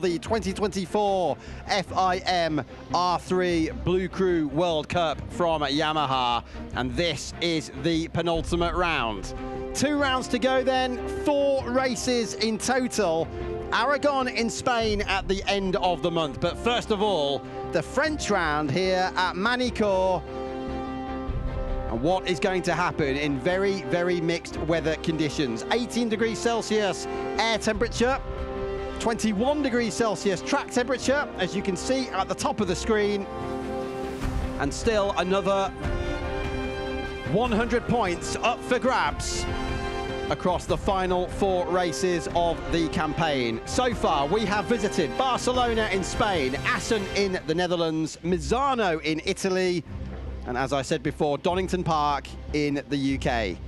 The 2024 FIM R3 bLU cRU World Cup from Yamaha, and this is the penultimate round. 2 rounds to go then, 4 races in total. Aragon in Spain at the end of the month, but first of all, the French round here at Magny-Cours. And what is going to happen in very, very mixed weather conditions. 18 degrees Celsius air temperature, 21 degrees Celsius track temperature, as you can see at the top of the screen, and still another 100 points up for grabs across the final 4 races of the campaign. So far, we have visited Barcelona in Spain, Assen in the Netherlands, Misano in Italy, and as I said before, Donington Park in the UK.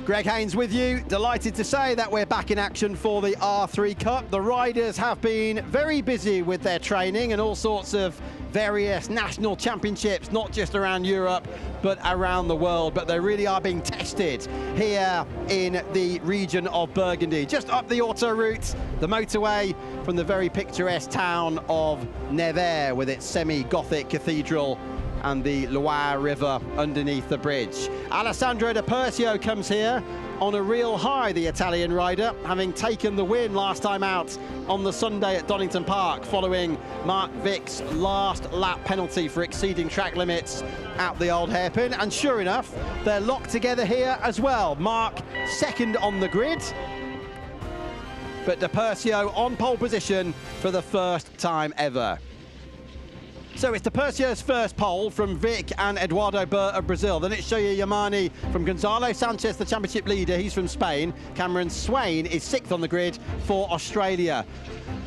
Greg Haynes with you, delighted to say that we're back in action for the R3 Cup. The riders have been very busy with their training and all sorts of various national championships, not just around Europe, but around the world. But they really are being tested here in the region of Burgundy, just up the autoroute, the motorway from the very picturesque town of Nevers with its semi-Gothic cathedral and the Loire River underneath the bridge. Alessandro Di Persio comes here on a real high, the Italian rider, having taken the win last time out on the Sunday at Donington Park following Mark Vic's last lap penalty for exceeding track limits at the old hairpin. And sure enough, they're locked together here as well. Mark second on the grid, but Di Persio on pole position for the first time ever. So it's Di Persio's first pole from Vic and Eduardo Bur of Brazil. Then it's Shoya Yamane from Gonzalo Sanchez, the championship leader. He's from Spain. Cameron Swain is 6th on the grid for Australia.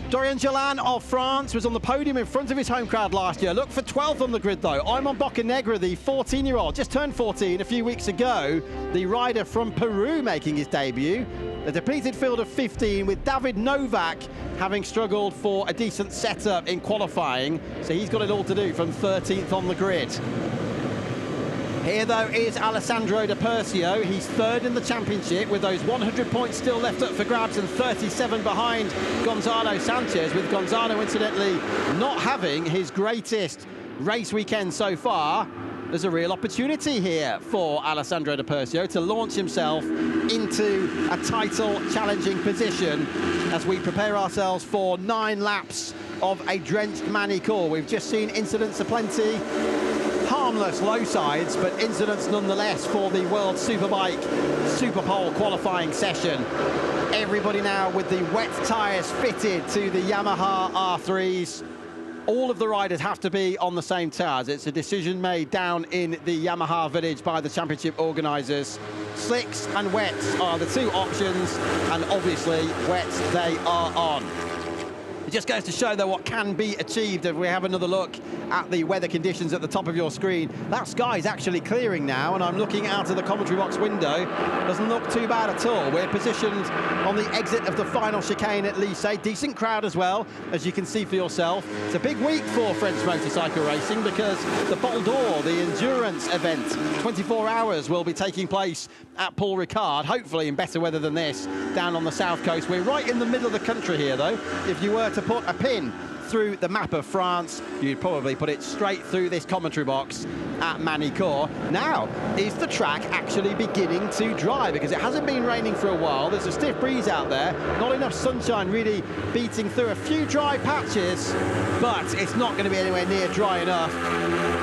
Dorian Jalan of France was on the podium in front of his home crowd last year. Look for 12th on the grid though. Aymon Bocanegra, the 14-year-old, just turned 14 a few weeks ago. The rider from Peru making his debut. A depleted field of 15 with David Novak having struggled for a decent setup in qualifying. So he's got it all to do from 13th on the grid. Here, though, is Alessandro Di Persio. He's 3rd in the championship with those 100 points still left up for grabs and 37 behind Gonzalo Sanchez, with Gonzalo, incidentally, not having his greatest race weekend so far. There's a real opportunity here for Alessandro Di Persio to launch himself into a title-challenging position as we prepare ourselves for 9 laps of a drenched Magny-Cours. We've just seen incidents aplenty. Harmless low sides, but incidents nonetheless for the World Superbike Superpole qualifying session. Everybody now with the wet tyres fitted to the Yamaha R3s. All of the riders have to be on the same tyres. It's a decision made down in the Yamaha village by the championship organisers. Slicks and wets are the 2 options, and obviously wets they are on. It just goes to show, though, what can be achieved if we have another look at the weather conditions at the top of your screen. That sky is actually clearing now, and I'm looking out of the commentary box window. Doesn't look too bad at all. We're positioned on the exit of the final chicane at Lycée. Decent crowd as well, as you can see for yourself. It's a big week for French motorcycle racing because the Bol d'Or, the endurance event, 24 hours, will be taking place at Paul Ricard, hopefully in better weather than this, down on the south coast. We're right in the middle of the country here, though. If you were to put a pin through the map of France, you'd probably put it straight through this commentary box at Magny-Cours. Now, is the track actually beginning to dry? Because it hasn't been raining for a while. There's a stiff breeze out there. Not enough sunshine really beating through. A few dry patches, but it's not going to be anywhere near dry enough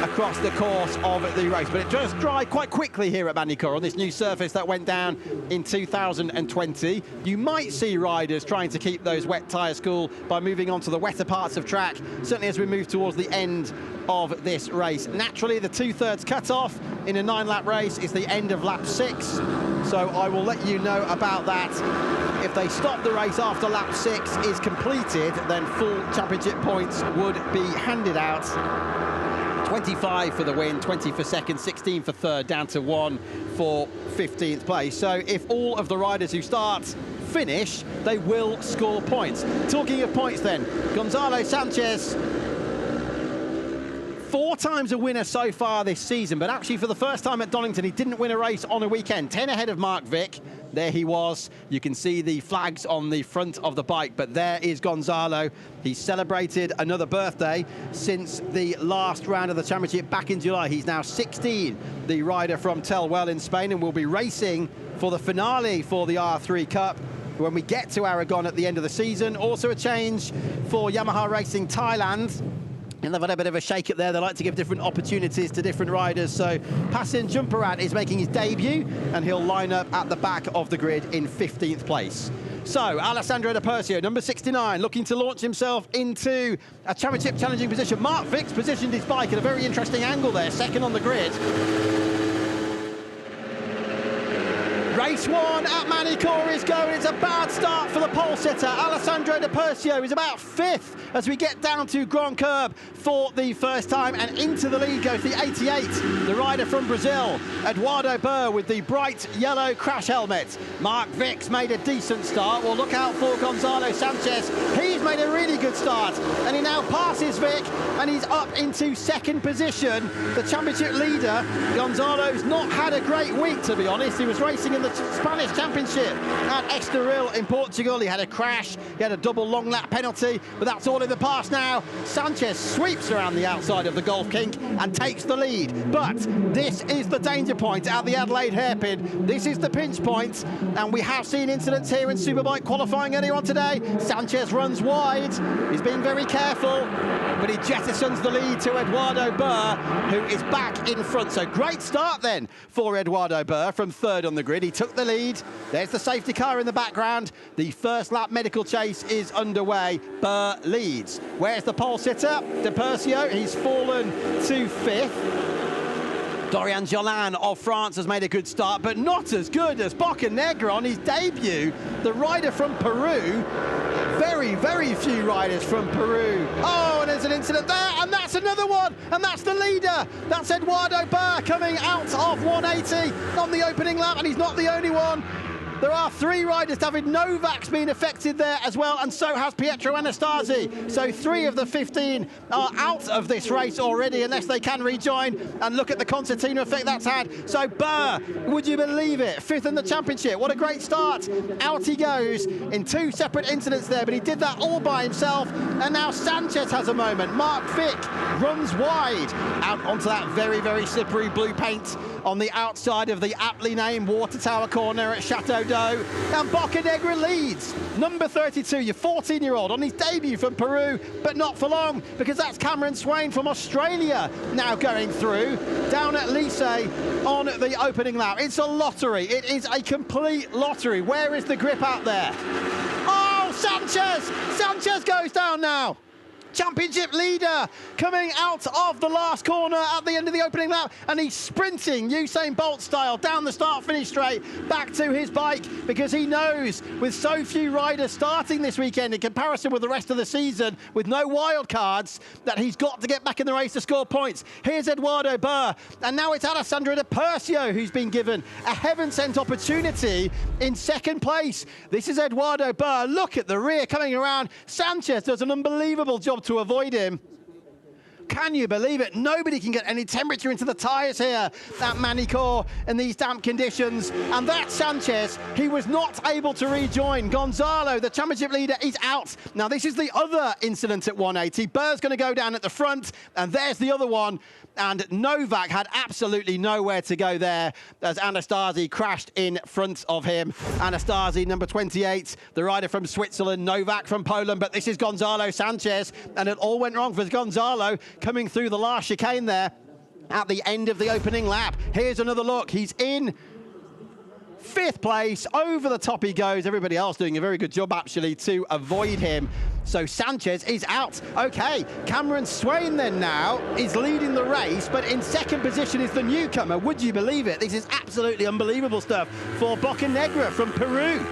across the course of the race. But it does dry quite quickly here at Magny-Cours on this new surface that went down in 2020. You might see riders trying to keep those wet tyres cool by moving on to the wetter parts of track, certainly as we move towards the end of this race. Naturally, the 2/3 cut-off in a 9-lap race is the end of lap 6, so I will let you know about that. If they stop the race after lap 6 is completed, then full championship points would be handed out. 25 for the win, 20 for second, 16 for third, down to 1 for 15th place. So if all of the riders who start finish, they will score points. Talking of points then, Gonzalo Sanchez 4 times a winner so far this season, but actually for the first time at Donington, he didn't win a race on a weekend. 10 ahead of Mark Vick. There he was. You can see the flags on the front of the bike, but there is Gonzalo. He celebrated another birthday since the last round of the championship back in July. He's now 16, the rider from Teruel in Spain, and will be racing for the finale for the R3 Cup when we get to Aragon at the end of the season. Also a change for Yamaha Racing Thailand. And they've had a bit of a shake-up there. They like to give different opportunities to different riders. So Passin Jumparat is making his debut, and he'll line up at the back of the grid in 15th place. So Alessandro Di Persio, number 69, looking to launch himself into a championship challenging position. Mark Vick's positioned his bike at a very interesting angle there, second on the grid. Race 1 at Magny-Cours is going. It's a bad start for the pole sitter. Alessandro Di Persio is about 5th as we get down to Grand Curb for the first time, and into the lead goes the 88, the rider from Brazil, Eduardo Burr, with the bright yellow crash helmet. Mark Vick's made a decent start. Well, look out for Gonzalo Sanchez. He's made a really good start, and he now passes Vick, and he's up into 2nd position. The championship leader, Gonzalo's not had a great week, to be honest. He was racing in the Spanish Championship at Estoril in Portugal. He had a crash, he had a double long lap penalty, but that's all in the past now. Sanchez sweeps around the outside of the Golf Kink and takes the lead. But this is the danger point at the Adelaide hairpin. This is the pinch point, and we have seen incidents here in Superbike qualifying earlier on today. Sanchez runs wide, he's being very careful, but he jettisons the lead to Eduardo Burr, who is back in front. So great start then for Eduardo Burr from 3rd on the grid. He took the lead. There's the safety car in the background. The first lap medical chase is underway. Burr leads. Where's the pole sitter? Di Persio, he's fallen to 5th. Dorian Jolin of France has made a good start, but not as good as Bocanegra on his debut. The rider from Peru. Very, very few riders from Peru. Oh, and there's an incident there, and that's another one, and that's the leader. That's Eduardo Burr coming out of 180 on the opening lap, and he's not the only one. There are 3 riders. David Novak's been affected there as well, and so has Pietro Anastasi. So 3 of the 15 are out of this race already, unless they can rejoin. And look at the concertina effect that's had. So Burr, would you believe it? 5th in the championship. What a great start. Out he goes in 2 separate incidents there, but he did that all by himself. And now Sanchez has a moment. Mark Vick runs wide out onto that very, very slippery blue paint on the outside of the aptly named Water Tower corner at Chateau d'Eau. And Bocanegra leads. Number 32, your 14-year-old on his debut from Peru, but not for long, because that's Cameron Swain from Australia now going through down at Lycée on the opening lap. It's a lottery. It is a complete lottery. Where is the grip out there? Oh, Sanchez! Sanchez goes down now. Championship leader coming out of the last corner at the end of the opening lap, and he's sprinting Usain Bolt style down the start-finish straight back to his bike, because he knows with so few riders starting this weekend in comparison with the rest of the season with no wild cards, that he's got to get back in the race to score points. Here's Eduardo Burr, and now it's Alessandro Di Persio who's been given a heaven-sent opportunity in 2nd place. This is Eduardo Burr. Look at the rear coming around. Sanchez does an unbelievable job to avoid him. Can you believe it? Nobody can get any temperature into the tyres here at Magny-Cours in these damp conditions. And that's Sanchez. He was not able to rejoin. Gonzalo, the championship leader, is out. Now, this is the other incident at 180. Burr's going to go down at the front, and there's the other one. And Novak had absolutely nowhere to go there as Anastasi crashed in front of him. Anastasi, number 28, the rider from Switzerland, Novak from Poland, but this is Gonzalo Sanchez, and it all went wrong for Gonzalo coming through the last chicane there at the end of the opening lap. Here's another look. He's in 5th place. Over the top he goes. Everybody else doing a very good job, actually, to avoid him. So Sanchez is out. Okay, Cameron Swain then now is leading the race, but in 2nd position is the newcomer. Would you believe it? This is absolutely unbelievable stuff for Bocanegra from Peru.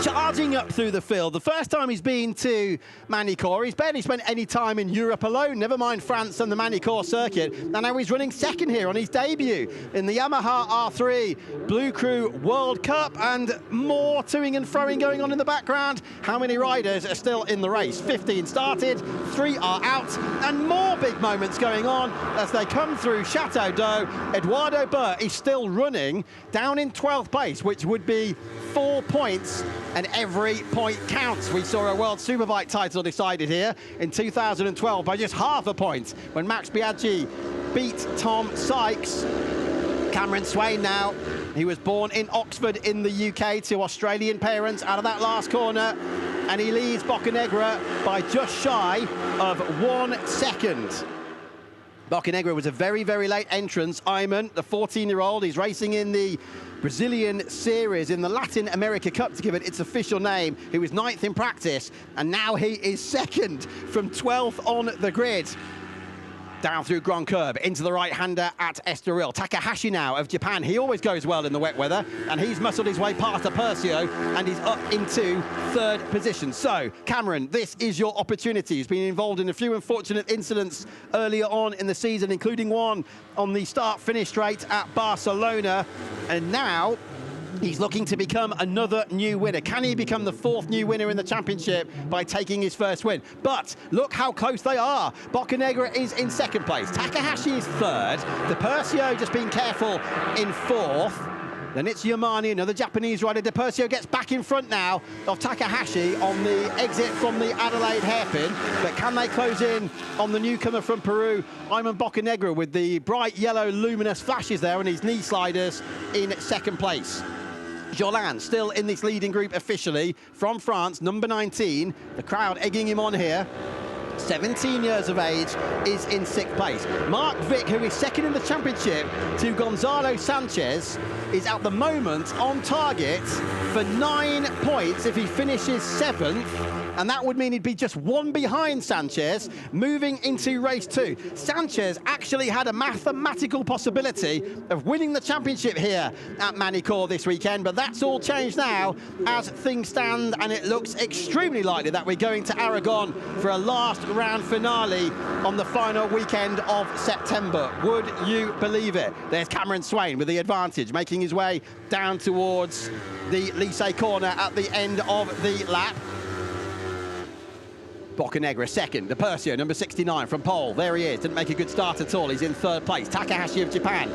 charging up through the field. The first time he's been to Magny-Cours, he's barely spent any time in Europe alone, never mind France and the Magny-Cours circuit. And now he's running second here on his debut in the Yamaha R3 bLU cRU World Cup, and more toing and froing going on in the background. How many riders are still in the race? 15 started, 3 are out, and more big moments going on as they come through Chateau d'Eau. Eduardo Burr is still running down in 12th place, which would be 4 points, and every point counts. We saw a World Superbike title decided here in 2012 by just half a point when Max Biaggi beat Tom Sykes. Cameron Swain now, he was born in Oxford in the UK to Australian parents, out of that last corner, and he leads Bocanegra by just shy of 1 second. Bocanegra was a very, very late entrance. Aymon, the 14-year-old, he's racing in the Brazilian Series in the Latin America Cup, to give it its official name. He was 9th in practice, and now he is 2nd from 12th on the grid. Down through Grand Curb, into the right-hander at Estoril. Takahashi now of Japan. He always goes well in the wet weather, and he's muscled his way past Apercio, and he's up into 3rd position. So, Cameron, this is your opportunity. He's been involved in a few unfortunate incidents earlier on in the season, including one on the start-finish straight at Barcelona, and now he's looking to become another new winner. Can he become the 4th new winner in the championship by taking his first win? But look how close they are. Bocanegra is in 2nd place. Takahashi is 3rd. Depercio just being careful in 4th. Then it's Yamane, another Japanese rider. Depercio gets back in front now of Takahashi on the exit from the Adelaide hairpin. But can they close in on the newcomer from Peru, Aymon Bocanegra, with the bright yellow luminous flashes there and his knee sliders in 2nd place. Jolan still in this leading group officially from France, number 19. The crowd egging him on here. 17 years of age, is in 6th place. Mark Vick, who is 2nd in the championship to Gonzalo Sanchez, is at the moment on target for 9 points if he finishes 7th, and that would mean he'd be just 1 behind Sanchez moving into race 2. Sanchez actually had a mathematical possibility of winning the championship here at Magny-Cours this weekend, but that's all changed now as things stand, and it looks extremely likely that we're going to Aragon for a last round finale on the final weekend of September. Would you believe it? There's Cameron Swain with the advantage, making his way down towards the Lycée corner at the end of the lap. Bocanegra 2nd, Depercio, number 69 from pole. There he is, didn't make a good start at all. He's in 3rd place. Takahashi of Japan,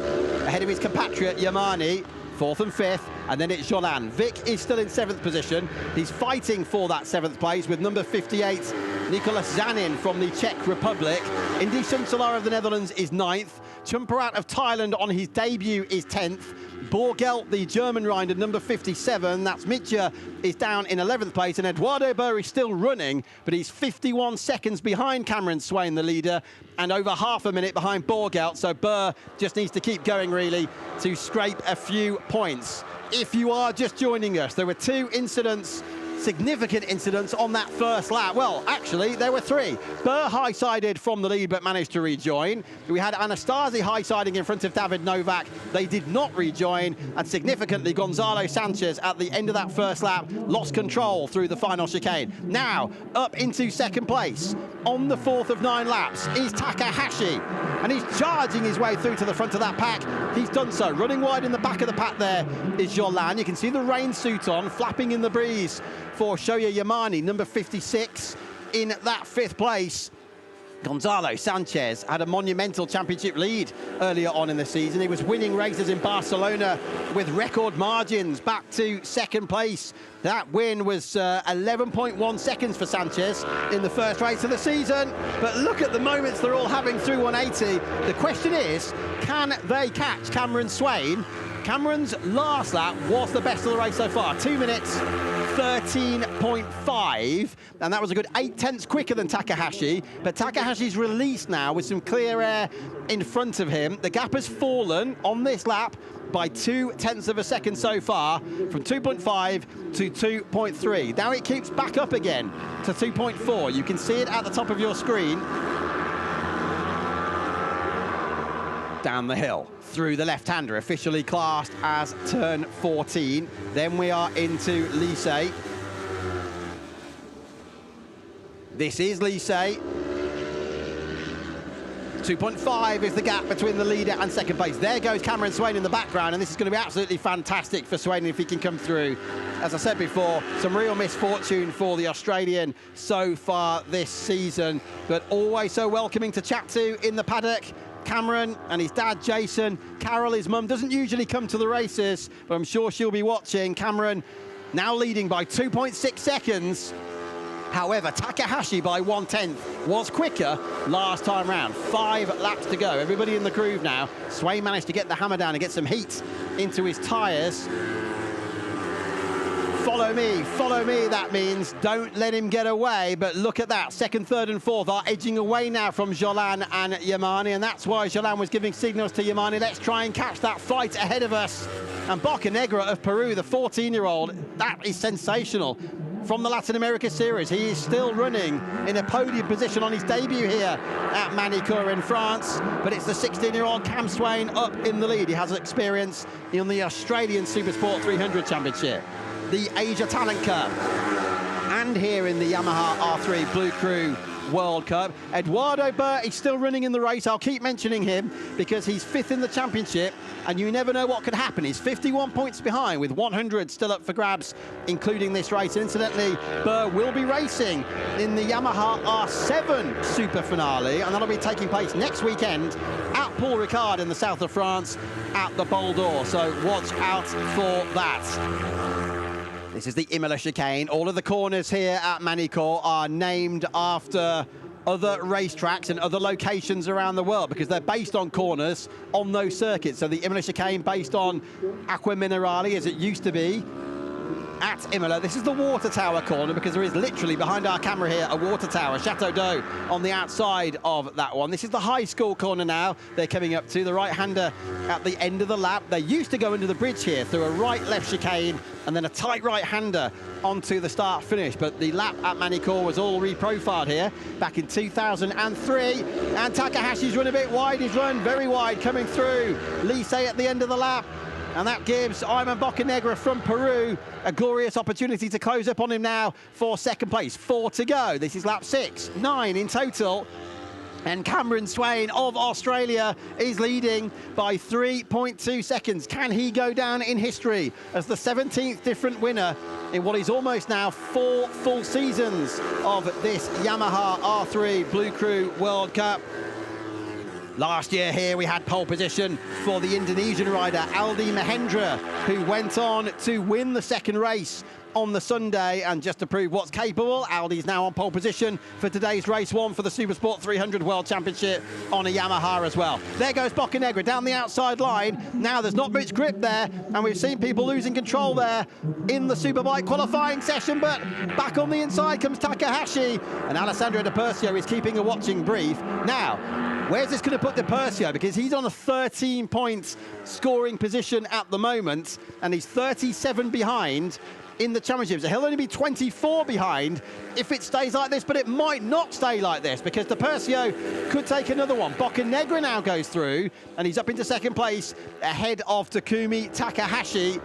ahead of his compatriot Yamane, 4th and 5th, and then it's Jolan. Vick is still in 7th position. He's fighting for that 7th place with number 58, Nicolas Zanin from the Czech Republic. Indy Sunselar of the Netherlands is 9th. Chumperat of Thailand on his debut is 10th. Borgelt, the German rider, number 57, that's Mitja, is down in 11th place, and Eduardo Burr is still running, but he's 51 seconds behind Cameron Swain, the leader, and over half a minute behind Borgelt, so Burr just needs to keep going, really, to scrape a few points. If you are just joining us, there were 2 incidents, significant incidents on that first lap. Well, actually, there were 3. Burr high-sided from the lead but managed to rejoin. We had Anastasi high-siding in front of David Novak. They did not rejoin. And significantly, Gonzalo Sanchez at the end of that first lap lost control through the final chicane. Now, up into 2nd place on the 4th of 9 laps is Takahashi. And he's charging his way through to the front of that pack. He's done so. Running wide in the back of the pack there is Jolan. You can see the rain suit on, flapping in the breeze for Shoya Yamane, number 56, in that 5th place. Gonzalo Sanchez had a monumental championship lead earlier on in the season. He was winning races in Barcelona with record margins back to 2nd place. That win was 11.1 seconds for Sanchez in the first race of the season. But look at the moments they're all having through 180. The question is, can they catch Cameron Swain? Cameron's last lap was the best of the race so far, 2 minutes 13.5, and that was a good 0.8 quicker than Takahashi, but Takahashi's released now with some clear air in front of him. The gap has fallen on this lap by 0.2 of a second so far, from 2.5 to 2.3. Now it keeps back up again to 2.4. You can see it at the top of your screen. Down the hill through the left-hander, officially classed as turn 14. Then we are into Lycée. This is Lise. 2.5 is the gap between the leader and second place. There goes Cameron Swain in the background, and this is going to be absolutely fantastic for Swain if he can come through. As I said before, some real misfortune for the Australian so far this season, but always so welcoming to chat to in the paddock. Cameron and his dad, Jason. Carol, his mum, doesn't usually come to the races, but I'm sure she'll be watching. Cameron now leading by 2.6 seconds. However, Takahashi by 1/10 was quicker last time round. 5 laps to go. Everybody in the groove now. Swain managed to get the hammer down and get some heat into his tyres. Follow me, that means don't let him get away. But look at that, second, third and fourth are edging away now from Jolan and Yamani, and that's why Jolan was giving signals to Yamani, let's try and catch that fight ahead of us. And Bocanegra of Peru, the 14-year-old, that is sensational. From the Latin America Series, he is still running in a podium position on his debut here at Magny-Cours in France, but it's the 16-year-old Cam Swain up in the lead. He has experience in the Australian Supersport 300 Championship, the Asia Talent Cup, and here in the Yamaha R3 bLU cRU World Cup. Eduardo Burt is still running in the race. I'll keep mentioning him because he's 5th in the championship, and you never know what could happen. He's 51 points behind with 100 still up for grabs, including this race. And incidentally, Burt will be racing in the Yamaha R7 Super Finale, and that'll be taking place next weekend at Paul Ricard in the south of France at the Bol d'Or. So watch out for that. This is the Imola chicane. All of the corners here at Magny-Cours are named after other racetracks and other locations around the world because they're based on corners on those circuits. So the Imola chicane based on Acqua Minerale, as it used to be at Imola. This is the water tower corner because there is literally behind our camera here a water tower, Chateau d'Eau, on the outside of that one. This is the high school corner now they're coming up to, the right-hander at the end of the lap. They used to go under the bridge here through a right-left chicane and then a tight right-hander onto the start-finish, but the lap at Magny-Cours was all reprofiled here back in 2003, and Takahashi's run a bit wide. He's run very wide coming through Lise at the end of the lap. And that gives Aymon Bocanegra from Peru a glorious opportunity to close up on him now for second place. 4 to go. This is lap 6, 9 in total. And Cameron Swain of Australia is leading by 3.2 seconds. Can he go down in history as the 17th different winner in what is almost now 4 full seasons of this Yamaha R3 bLU cRU World Cup? Last year here we had pole position for the Indonesian rider Aldi Mahendra, who went on to win the second race on the Sunday. And just to prove what's capable, Aldi's now on pole position for today's race 1 for the Supersport 300 World Championship on a Yamaha as well. There goes Bocanegra down the outside line. Now there's not much grip there, and we've seen people losing control there in the Superbike qualifying session, but back on the inside comes Takahashi, and Alessandro Di Persio is keeping a watching brief. Now, where's this going to put Di Persio? Because he's on a 13 points scoring position at the moment, and he's 37 behind in the championships. He'll only be 24 behind if it stays like this, but it might not stay like this because Di Persio could take another one. Bocanegra now goes through, and he's up into second place ahead of Takumi Takahashi.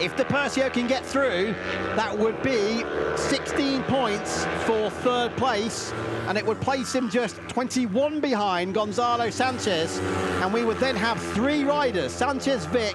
If Di Persio can get through, that would be 16 points for third place, and it would place him just 21 behind Gonzalo Sanchez, and we would then have 3 riders, Sanchez, Vic,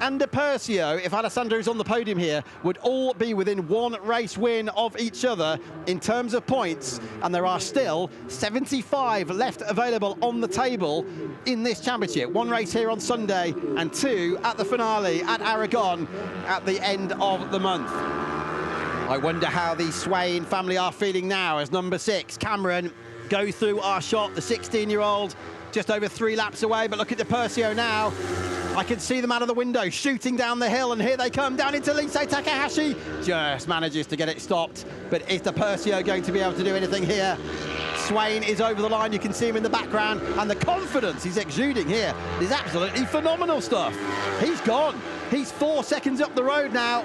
and Di Persio, if Alessandro's on the podium here, would all be within 1 race win of each other in terms of points, and there are still 75 left available on the table in this championship. 1 race here on Sunday and 2 at the finale at Aragon at the end of the month. I wonder how the Swain family are feeling now as number 6, Cameron, goes through our shot, the 16-year-old, just over 3 laps away, but look at Di Persio now. I can see them out of the window, shooting down the hill, and here they come down into Lise. Takahashi just manages to get it stopped, but is Di Persio going to be able to do anything here? Swain is over the line, you can see him in the background, and the confidence he's exuding here is absolutely phenomenal stuff. He's gone. He's 4 seconds up the road now.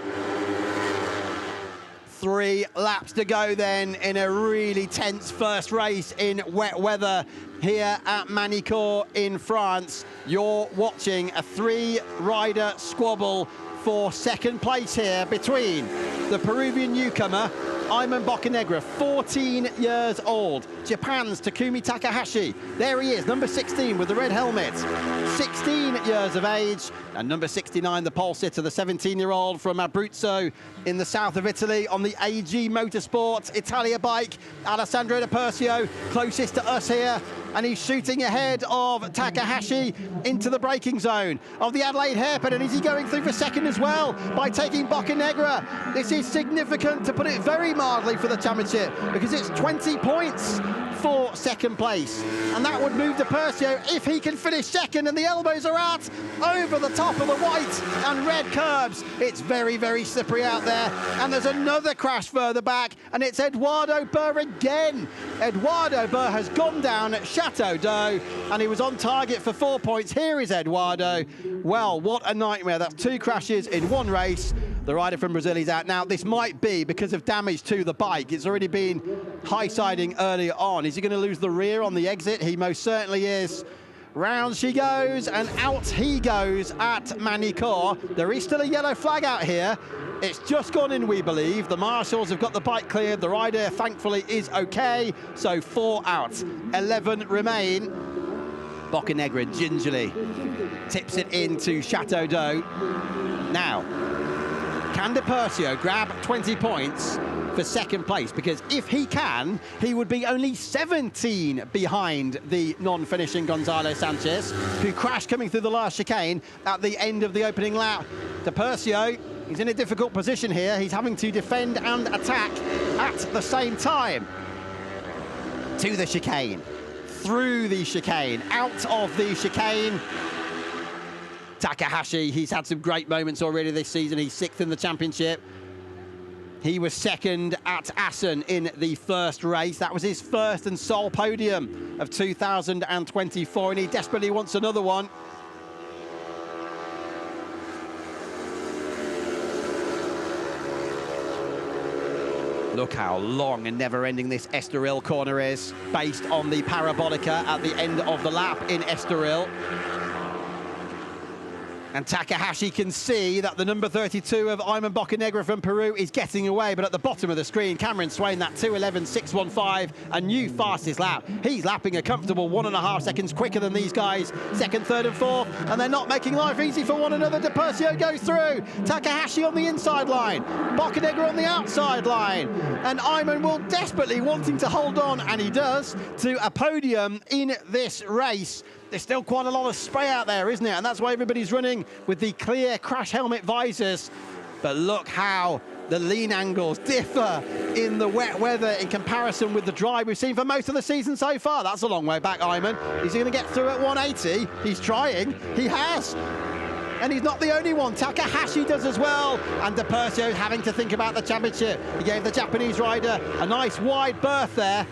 3 laps to go then in a really tense first race in wet weather here at Magny-Cours in France. You're watching a 3-rider squabble for second place here between the Peruvian newcomer Aymon Bocanegra, 14 years old. Japan's Takumi Takahashi. There he is, number 16 with the red helmet. 16 years of age. And number 69, the pole sitter, the 17-year-old from Abruzzo in the south of Italy on the AG Motorsports Italia bike. Alessandro Di Persio, closest to us here. And he's shooting ahead of Takahashi into the braking zone of the Adelaide hairpin. And is he going through for second as well by taking Bocanegra? This is significant, to put it very mildly, for the championship, because it's 20 points for second place. And that would move Di Persio if he can finish second, and the elbows are out over the top of the white and red curbs. It's very, very slippery out there. And there's another crash further back, and it's Eduardo Burr again. Eduardo Burr has gone down at Chateau d'Eau, and he was on target for 4 points. Here is Eduardo. Well, what a nightmare. That's 2 crashes in one race. The rider from Brazil is out. Now, this might be because of damage to the bike. It's already been high-siding earlier on. Is he going to lose the rear on the exit? He most certainly is. Round she goes, and out he goes at Magny-Cours. There is still a yellow flag out here. It's just gone in, we believe. The marshals have got the bike cleared. The rider, thankfully, is okay. So 4 out, 11 remain. Bocanegra gingerly tips it into Chateau d'Eau. Now, can Di Persio grab 20 points for second place? Because if he can, he would be only 17 behind the non-finishing Gonzalo Sanchez, who crashed coming through the last chicane at the end of the opening lap. Di Persio, he's in a difficult position here. He's having to defend and attack at the same time. To the chicane, through the chicane, out of the chicane. Takahashi, he's had some great moments already this season. He's 6th in the championship. He was 2nd at Assen in the first race. That was his first and sole podium of 2024, and he desperately wants another one. Look how long and never-ending this Estoril corner is, based on the parabolica at the end of the lap in Estoril. And Takahashi can see that the number 32 of Aymon Bocanegra from Peru is getting away, but at the bottom of the screen, Cameron Swain, that 2:11.615, a new fastest lap. He's lapping a comfortable 1.5 seconds quicker than these guys, 2nd, 3rd and 4th, and they're not making life easy for one another. Di Persio goes through, Takahashi on the inside line, Bocanegra on the outside line, and Aymon will desperately wanting to hold on, and he does, to a podium in this race. There's still quite a lot of spray out there, isn't it? And that's why everybody's running with the clear crash helmet visors. But look how the lean angles differ in the wet weather in comparison with the dry we've seen for most of the season so far. That's a long way back, Aymon. Is he going to get through at 180? He's trying. He has. And he's not the only one. Takahashi does as well. And Di Persio having to think about the championship. He gave the Japanese rider a nice wide berth there.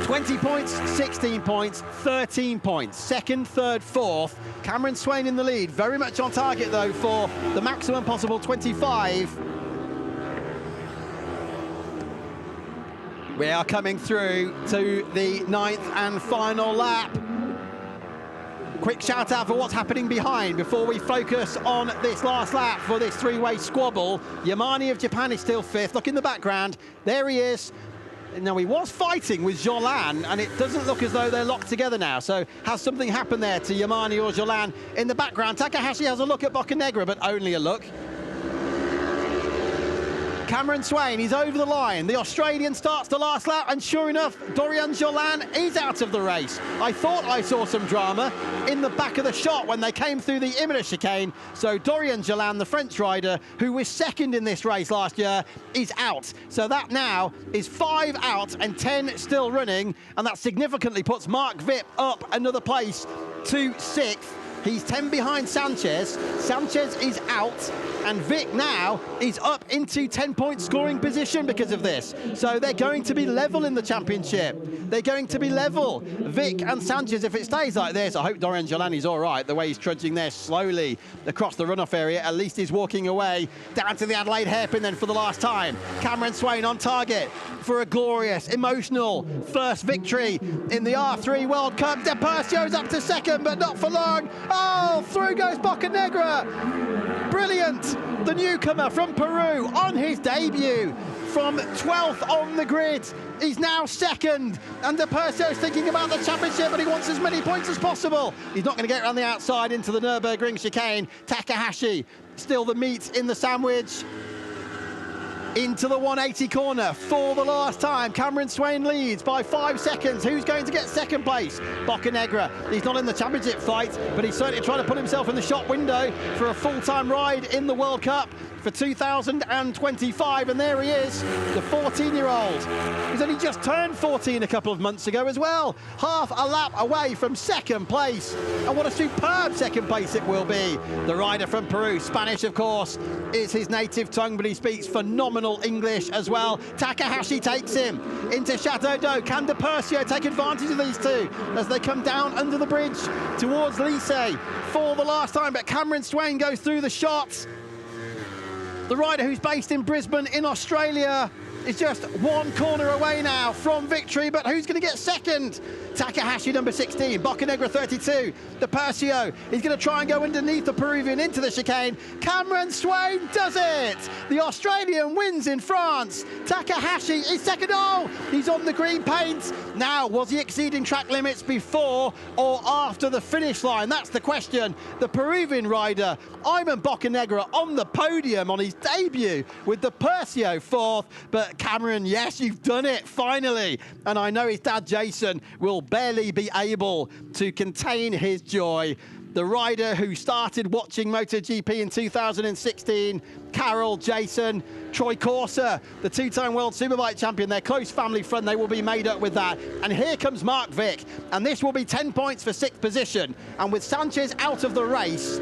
20 points, 16 points, 13 points. 2nd, 3rd, 4th. Cameron Swain in the lead. Very much on target, though, for the maximum possible 25. We are coming through to the 9th and final lap. Quick shout out for what's happening behind before we focus on this last lap for this 3-way squabble. Yamane of Japan is still 5th. Look in the background. There he is. Now, he was fighting with Jolan, and it doesn't look as though they're locked together now. So has something happened there to Yamane or Jolan? In the background, Takahashi has a look at Bocanegra, but only a look. Cameron Swain, he's over the line. The Australian starts the last lap, and sure enough, Dorian Jolan is out of the race. I thought I saw some drama in the back of the shot when they came through the Imola chicane. So Dorian Jolan, the French rider, who was 2nd in this race last year, is out. So that now is 5 out and 10 still running, and that significantly puts Mark Vipp up another place to 6th. He's 10 behind Sanchez. Sanchez is out, and Vic now is up into 10-point scoring position because of this. So they're going to be level in the championship. They're going to be level. Vic and Sanchez, if it stays like this, I hope Dorian Jolani's all right, the way he's trudging there slowly across the runoff area. At least he's walking away down to the Adelaide hairpin then for the last time. Cameron Swain on target for a glorious, emotional first victory in the R3 World Cup. Di Persio's up to 2nd, but not for long. Oh, through goes Bocanegra. Brilliant. The newcomer from Peru on his debut. from 12th on the grid. He's now second, and De Persio's thinking about the championship, but he wants as many points as possible. He's not going to get around the outside into the Nürburgring chicane. Takahashi still the meat in the sandwich. Into the 180 corner for the last time. Cameron Swain leads by 5 seconds. Who's going to get second place? Bocanegra. He's not in the championship fight, but he's certainly trying to put himself in the shop window for a full-time ride in the World Cup for 2025, and there he is, the 14-year-old. He's only just turned 14 a couple of months ago as well. Half a lap away from second place, and what a superb second place it will be. The rider from Peru, Spanish of course, is his native tongue, but he speaks phenomenal English as well. Takahashi takes him into Chateau d'Eau. Can De Persio take advantage of these two as they come down under the bridge towards Lycée for the last time? But Cameron Swain goes through the shots. The rider who's based in Brisbane in Australia is just one corner away now from victory, but who's going to get second? Takahashi, number 16, Bocanegra, 32. De Persio, he's going to try and go underneath the Peruvian into the chicane. Cameron Swain does it! The Australian wins in France. Takahashi is second. Oh, he's on the green paint. Now, was he exceeding track limits before or after the finish line? That's the question. The Peruvian rider, Aymon Bocanegra, on the podium on his debut with De Persio fourth. But Cameron, yes, you've done it, finally. And I know his dad, Jason, will barely be able to contain his joy. The rider who started watching MotoGP in 2016, Carol, Jason, Troy Corser, the two-time world superbike champion, their close family friend, they will be made up with that. And here comes Mark Vick, and this will be 10 points for 6th position. And with Sanchez out of the race,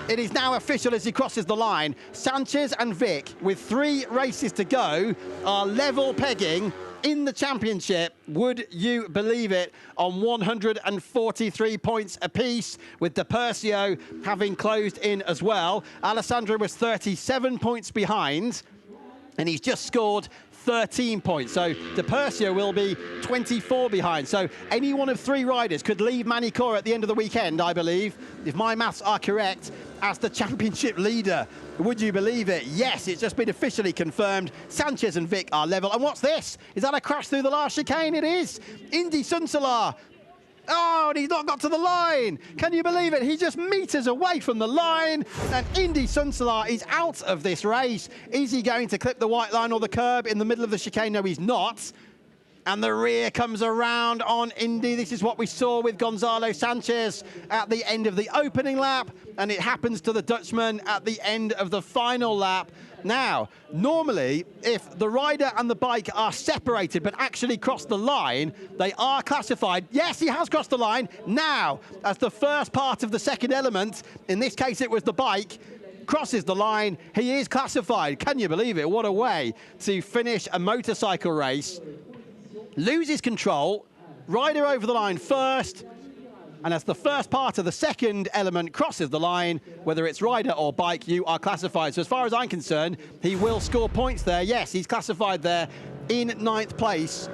it is now official as he crosses the line. Sanchez and Vick, with 3 races to go, are level pegging in the championship, would you believe it, on 143 points apiece, with De Persio having closed in as well. Alessandro was 37 points behind, and he's just scored 13 points. So De Persio will be 24 behind. So any one of 3 riders could leave Magny-Cours at the end of the weekend, I believe, if my maths are correct, as the championship leader. Would you believe it? Yes, it's just been officially confirmed. Sanchez and Vick are level. And what's this? Is that a crash through the last chicane? It is. Indy Sunsalar. Oh, and he's not got to the line. Can you believe it? He's just meters away from the line, and Indy Sunsalar is out of this race. Is he going to clip the white line or the curb in the middle of the chicane? No, he's not. And the rear comes around on Indy. This is what we saw with Gonzalo Sanchez at the end of the opening lap, and it happens to the Dutchman at the end of the final lap. Now, normally, if the rider and the bike are separated but actually cross the line, they are classified. Yes, he has crossed the line. Now, as the first part of the second element, in this case it was the bike, crosses the line, he is classified. Can you believe it? What a way to finish a motorcycle race. Loses control, rider over the line first, and as the first part of the second element crosses the line, whether it's rider or bike, you are classified. So as far as I'm concerned, he will score points there. Yes, he's classified there in 9th place.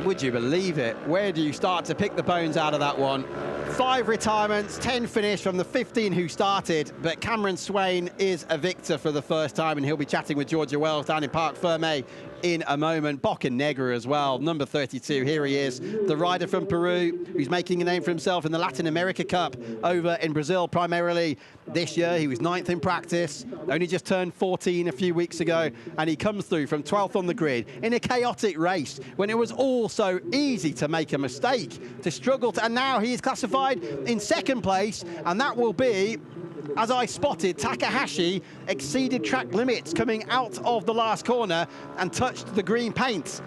Would you believe it? Where do you start to pick the bones out of that one? 5 retirements, 10 finished from the 15 who started, but Cameron Swain is a victor for the first time, and he'll be chatting with Georgia Wells down in Parc Fermé in a moment. Bocanegra as well, number 32, here he is, the rider from Peru who's making a name for himself in the Latin America Cup over in Brazil primarily. This year he was 9th in practice, only just turned 14 a few weeks ago, and he comes through from 12th on the grid in a chaotic race when it was all so easy to make a mistake, to struggle to, and now he is classified in 2nd place, and that will be, as I spotted, Takahashi exceeded track limits coming out of the last corner and touched the green paint.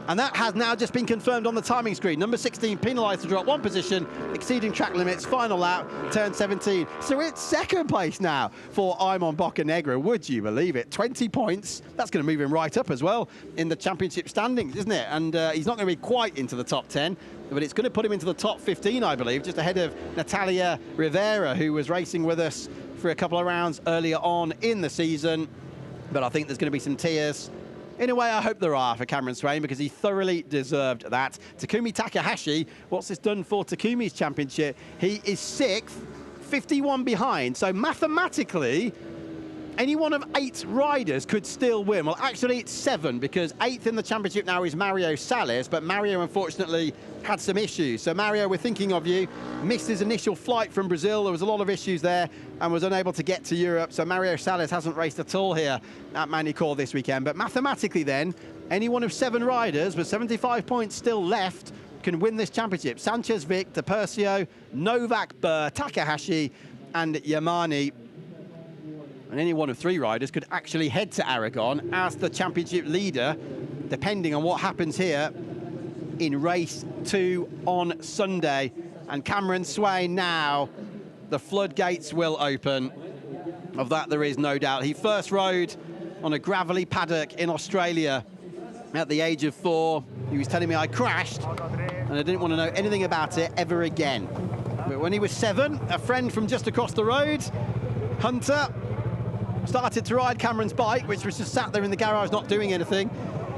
And that has now just been confirmed on the timing screen. Number 16 penalised to drop 1 position, exceeding track limits, final lap, turn 17. So it's 2nd place now for Aymon Bocanegra. Would you believe it? 20 points. That's going to move him right up as well in the championship standings, isn't it? And he's not going to be quite into the top 10, but it's going to put him into the top 15, I believe, just ahead of Natalia Rivera, who was racing with us for a couple of rounds earlier on in the season. But I think there's going to be some tears. In a way, I hope there are for Cameron Swain, because he thoroughly deserved that. Takumi Takahashi, what's this done for Takumi's championship? He is 6th, 51 behind. So mathematically, any one of 8 riders could still win. Well, actually it's 7, because 8th in the championship now is Mario Sales, but Mario unfortunately had some issues. So Mario, we're thinking of you. Missed his initial flight from Brazil. There was a lot of issues there and was unable to get to Europe. So Mario Sales hasn't raced at all here at Magny-Cours this weekend. But mathematically then, any one of 7 riders with 75 points still left can win this championship. Sanchez Vic, DePercio, Novak, Burr, Takahashi and Yamane. And any one of 3 riders could actually head to Aragon as the championship leader, depending on what happens here in race 2 on Sunday. And Cameron Swain now, the floodgates will open. Of that there is no doubt. He first rode on a gravelly paddock in Australia at the age of 4. He was telling me I crashed and I didn't want to know anything about it ever again. But when he was 7, a friend from just across the road, Hunter, started to ride Cameron's bike, which was just sat there in the garage not doing anything.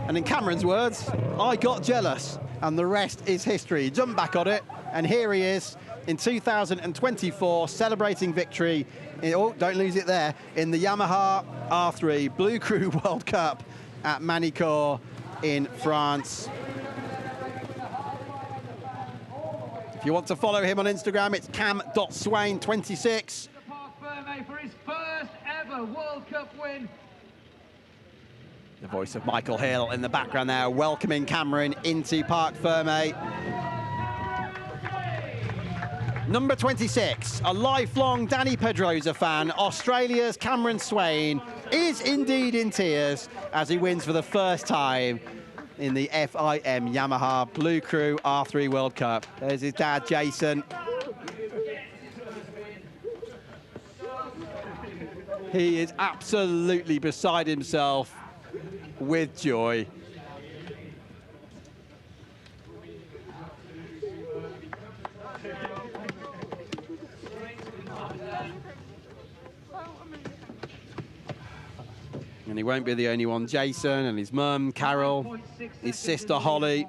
And in Cameron's words, I got jealous, and the rest is history. He jumped back on it, and here he is in 2024, celebrating victory, oh, don't lose it there, in the Yamaha R3 bLU cRU World Cup at Magny-Cours in France. If you want to follow him on Instagram, it's cam.swain26. For his first ever World Cup win. The voice of Michael Hill in the background there, welcoming Cameron into Parc Ferme. Number 26, a lifelong Dani Pedrosa fan, Australia's Cameron Swain is indeed in tears as he wins for the first time in the FIM Yamaha bLU cRU R3 World Cup. There's his dad, Jason. He is absolutely beside himself with joy. And he won't be the only one. Jason and his mum, Carol, his sister, Holly.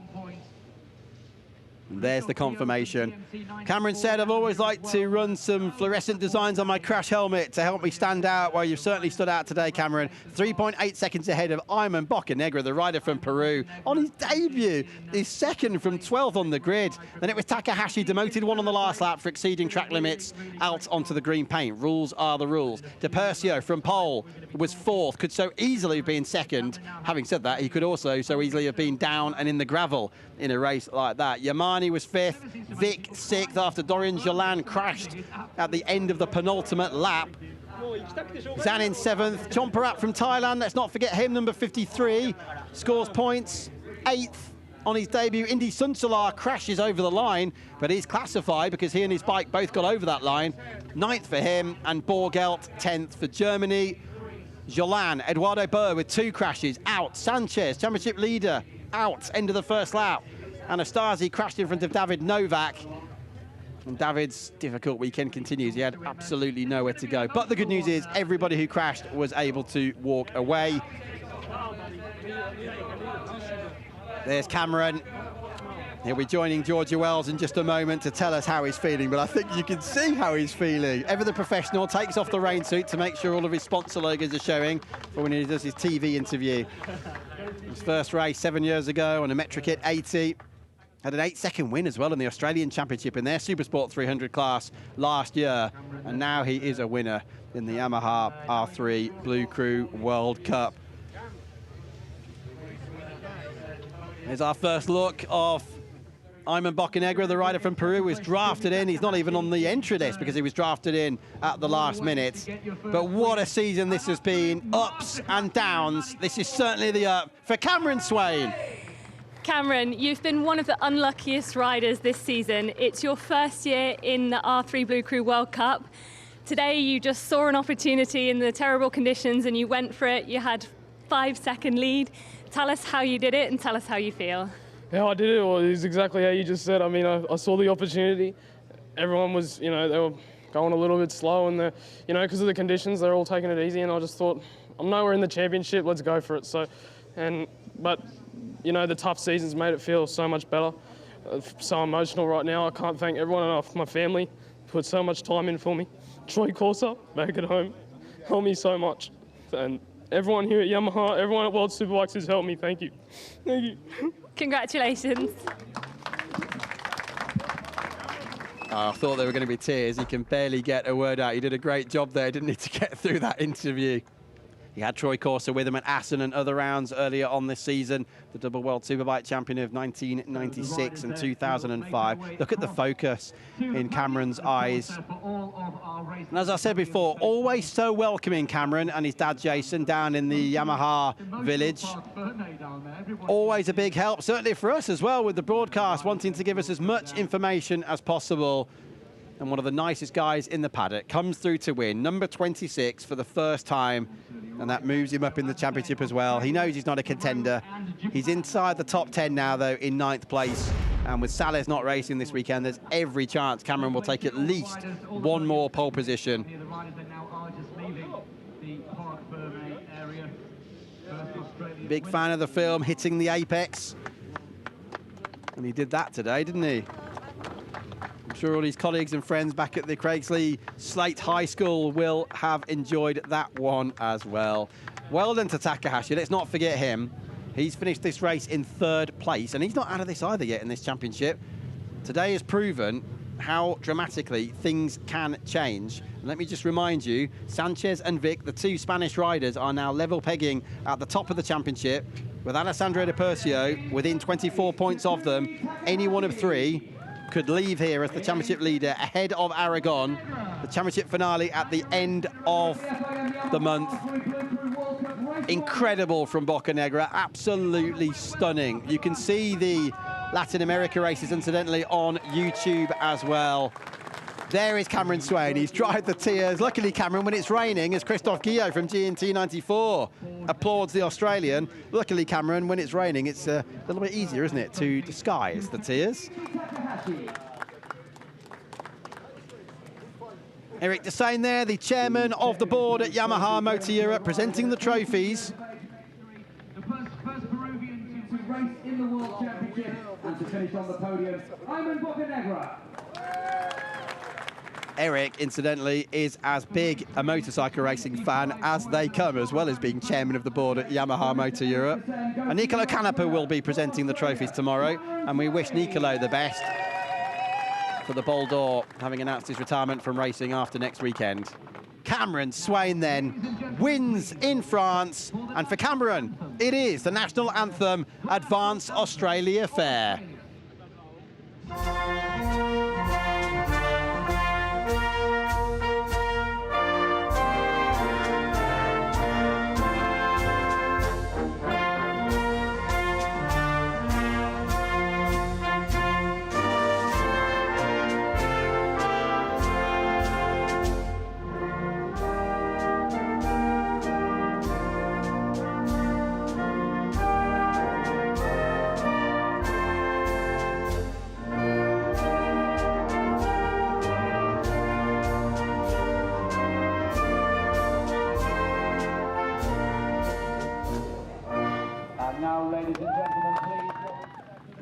And there's the confirmation. Cameron said, I've always liked to run some fluorescent designs on my crash helmet to help me stand out. Well, you've certainly stood out today, Cameron. 3.8 seconds ahead of Aymon Bocanegra, the rider from Peru. On his debut, he's second from 12th on the grid. Then it was Takahashi, demoted 1 on the last lap for exceeding track limits out onto the green paint. Rules are the rules. DePercio from pole was 4th, could so easily have been 2nd. Having said that, he could also so easily have been down and in the gravel in a race like that. Yamane was 5th, Vic 6th after Dorian Jolan crashed at the end of the penultimate lap. Zanin 7th, Chomperat from Thailand, let's not forget him, number 53, scores points, 8th on his debut. Indy Sunsolar crashes over the line, but he's classified because he and his bike both got over that line. 9th for him, and Borgelt 10th for Germany. Jolan, Eduardo Burr with 2 crashes, out. Sanchez, championship leader, out, end of the first lap. Anastasi crashed in front of David Novak. And David's difficult weekend continues. He had absolutely nowhere to go. But the good news is everybody who crashed was able to walk away. There's Cameron. He'll be joining Georgia Wells in just a moment to tell us how he's feeling, but I think you can see how he's feeling. Ever the professional, takes off the rain suit to make sure all of his sponsor logos are showing for when he does his TV interview. His first race 7 years ago on a Metric Hit 80. Had an 8-second win as well in the Australian Championship in their Supersport 300 class last year. And now he is a winner in the Yamaha R3 bLU cRU World Cup. Here's our first look of Aymon Bocanegra, the rider from Peru, was drafted in. He's not even on the entry list because he was drafted in at the last minute. But what a season this has been. Ups and downs. This is certainly the up for Cameron Swain. Cameron, you've been one of the unluckiest riders this season. It's your first year in the R3 bLU cRU World Cup. Today you just saw an opportunity in the terrible conditions and you went for it. You had 5-second lead. Tell us how you did it and tell us how you feel. How I did it was exactly how you just said. I mean, I saw the opportunity. Everyone was, they were going a little bit slow and, because of the conditions, they're all taking it easy. And I just thought, I'm nowhere in the championship, let's go for it. But the tough seasons made it feel so much better. So emotional right now. I can't thank everyone enough. My family put so much time in for me. Troy Corsa, back at home, helped me so much. And everyone here at Yamaha, everyone at World Superbikes has helped me. Thank you. Thank you. Congratulations. Oh, I thought there were going to be tears. He can barely get a word out. He did a great job there. Didn't need to get through that interview. He had Troy Corser with him at Assen and other rounds earlier on this season, the double world superbike champion of 1996 and 2005. Look at the focus in Cameron's eyes. And as I said before, always so welcoming, Cameron and his dad Jason down in the Yamaha village. Always a big help, certainly for us as well, with the broadcast, wanting to give us as much information as possible. And one of the nicest guys in the paddock comes through to win, number 26 for the first time, and that moves him up in the championship as well. He knows he's not a contender. He's inside the top 10 now, though, in 9th place. And with Salles not racing this weekend, there's every chance Cameron will take at least one more pole position. Big fan of the film, hitting the apex. And he did that today, didn't he? I'm sure all his colleagues and friends back at the Craigsley Slate High School will have enjoyed that one as well. Well done to Takahashi. Let's not forget him. He's finished this race in 3rd place, and he's not out of this either yet in this championship. Today has proven how dramatically things can change. And let me just remind you, Sanchez and Vic, the 2 Spanish riders, are now level pegging at the top of the championship, with Alessandro De Percio within 24 points of them. Any one of 3 could leave here as the championship leader ahead of Aragon, the championship finale at the end of the month. Incredible from Bocanegra, absolutely stunning. You can see the Latin America races, incidentally, on YouTube as well. There is Cameron Swain. He's dried the tears. Luckily, Cameron, when it's raining, as Christophe Guillot from GNT 94 applauds the Australian. Luckily, Cameron, when it's raining, it's a little bit easier, isn't it, to disguise the tears. Eric Desain there, the chairman of the board at Yamaha Motor Europe, presenting the trophies. The first Peruvian to race in the World Championship and to finish on the podium, Aymon Bocanegra. Eric, incidentally, is as big a motorcycle racing fan as they come, as well as being chairman of the board at Yamaha Motor Europe. And Nicolo Canepa will be presenting the trophies tomorrow, and we wish Nicolo the best for the Bol d'Or, having announced his retirement from racing after next weekend. Cameron Swain then wins in France, and for Cameron, it is the national anthem, Advance Australia Fair.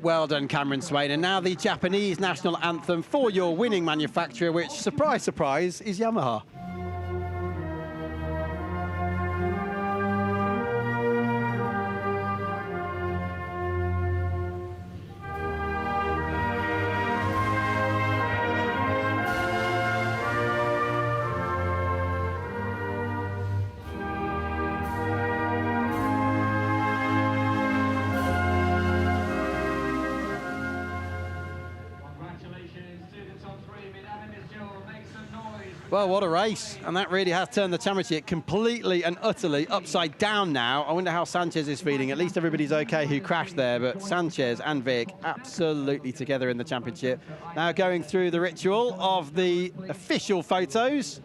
Well done, Cameron Swain. And now the Japanese national anthem for your winning manufacturer, which, surprise, surprise, is Yamaha. Well, what a race. And that really has turned the championship completely and utterly upside down now. I wonder how Sanchez is feeling. At least everybody's okay who crashed there, but Sanchez and Vic absolutely together in the championship. Now going through the ritual of the official photos.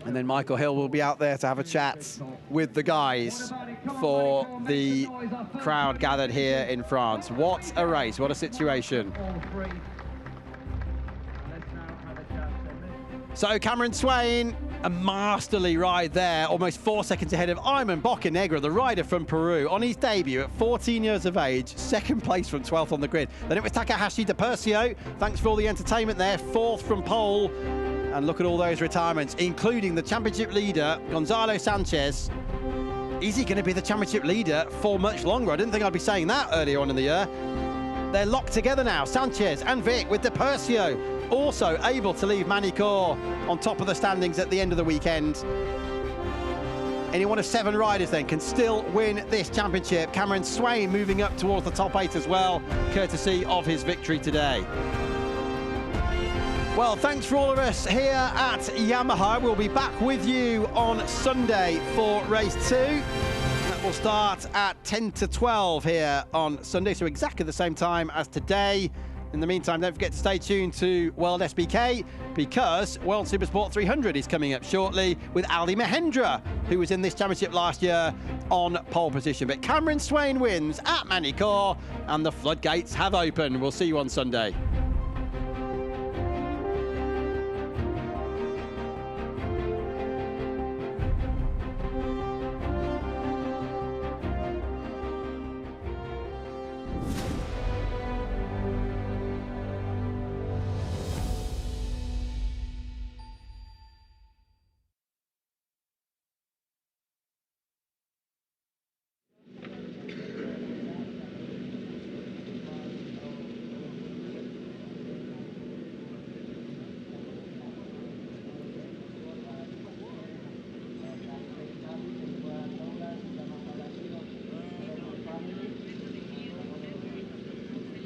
And then Michael Hill will be out there to have a chat with the guys for the crowd gathered here in France. What a race, what a situation. So Cameron Swain, a masterly ride there, almost 4 seconds ahead of Aymon Bocanegra, the rider from Peru, on his debut at 14 years of age, 2nd place from 12th on the grid. Then it was Takahashi De Percio, thanks for all the entertainment there, 4th from pole. And look at all those retirements, including the championship leader, Gonzalo Sanchez. Is he going to be the championship leader for much longer? I didn't think I'd be saying that earlier on in the year. They're locked together now, Sanchez and Vic, with De Percio also able to leave Magny-Cours on top of the standings at the end of the weekend. Any one of 7 riders then can still win this championship. Cameron Swain moving up towards the top 8 as well, courtesy of his victory today. Well, thanks for all of us here at Yamaha. We'll be back with you on Sunday for race 2. That will start at 10 to 12 here on Sunday, so exactly the same time as today. In the meantime, don't forget to stay tuned to World SBK, because World Supersport 300 is coming up shortly with Ali Mahendra, who was in this championship last year on pole position. But Cameron Swain wins at Magny-Cours and the floodgates have opened. We'll see you on Sunday.